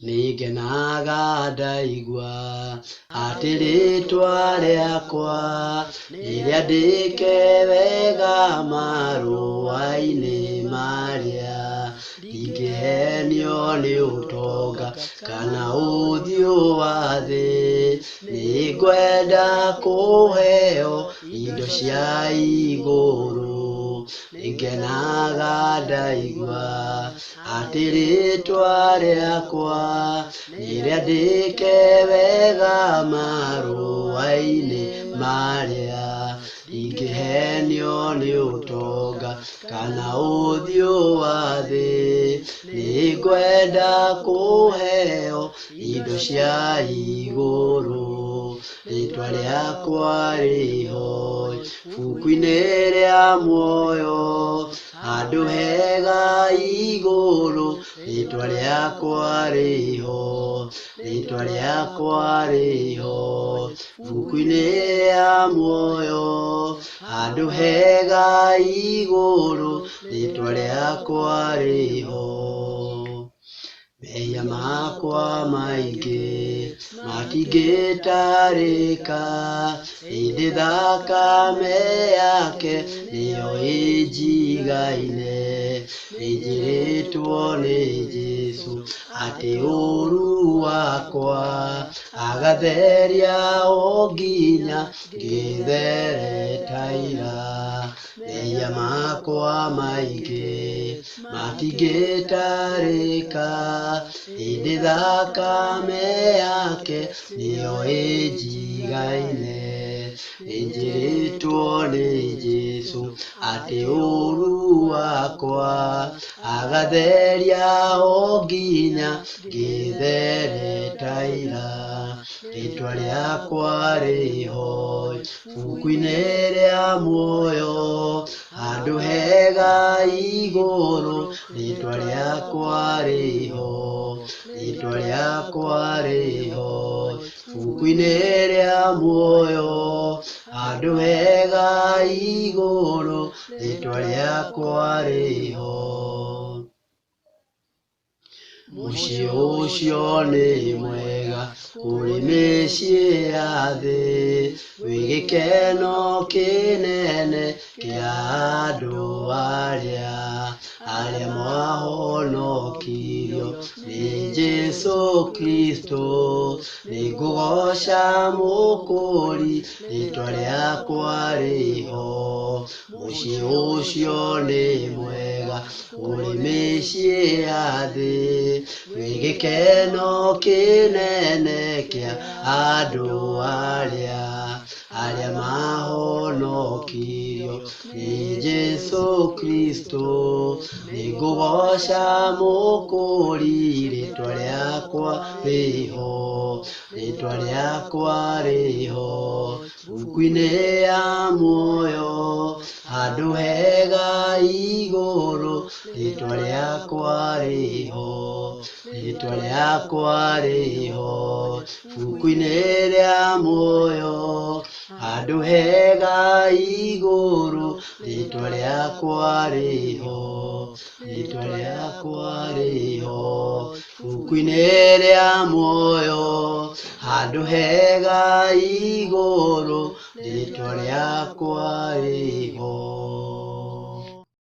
Nigenaga ndaigua atĩ rĩtwa rĩakwa nĩrĩandĩke wega marũa-inĩ marĩa. Ndingĩhenio nĩ ũtonga kana ũthiũ wa thĩ, nĩngwenda kũheo indo cia igũrũ. Nĩngenaga ndaigua atĩ rĩtwa rĩakwa nĩrĩandĩke wega marũa-inĩ marĩa. Ndingĩhenio nĩ ũtonga kana ũthiũ wa thĩ, nĩngwenda kũheo indo cia igũrũ. Rĩtwa rĩakwa rĩho ibuku-inĩ rĩa muoyo, handũ hega igũrũ. Rĩtwa rĩakwa rĩho, rĩtwa rĩakwa rĩho ibuku-inĩ rĩa muoyo, handũ hega igũrũ. Rĩtwa rĩakwa rĩho. Mehia makwa maingĩ matingĩtarĩka, ĩndĩ thakame yake nĩyo ĩnjigaine. Nĩnjĩrĩtwo nĩ Jesũ atĩ ũũru wakwa agatheria o nginya ngĩthere ta ira. Mehia makwa maingĩ matingĩtarĩka, ĩndĩ thakame yake nĩyo ĩnjigaine. Nĩnjĩrĩtwo nĩ Jesũ atĩ ũũru wakwa agatheria o nginya ngĩthere ta ira. Rĩtwa rĩakwa rĩho ibuku-inĩ rĩa muoyo, handũ hega igũrũ. Rĩtwa rĩakwa rĩho, rĩtwa rĩakwa rĩho ibuku-inĩ rĩa muoyo, handũ hega igũrũ. Rĩtwa rĩakwa rĩho. Mũciĩ ũcio nĩ mwega kũrĩ mĩciĩ ya thĩ, wĩ gĩkeno kĩnene kĩa andũ arĩa mwahonokirio nĩ Jesũ Kristo. Nĩngũgoca Mũkũri, rĩtwa rĩakwa rĩho. Mũciĩ ũcio nĩ mwega kũrĩ mĩciĩ ya thĩ, wĩ gĩkeno kĩnene kĩa andũ arĩa mahonokirio nĩ Jesũ Kristo. Nĩngũgoca Mũkũri, rĩtwa rĩakwa rĩho, rĩtwa rĩakwa rĩho ibuku-inĩ ya muoyo, handũ hega igũrũ. Rĩtwa rĩakwa rĩho, rĩtwa rĩakwa rĩho ibuku-inĩ rĩa muoyo, handũ hega igũrũ. Rĩtwa rĩakwa rĩho, rĩtwa rĩakwa rĩho ibuku-inĩ rĩa muoyo, handũ hega igũrũ. Rĩtwa rĩakwa rĩho.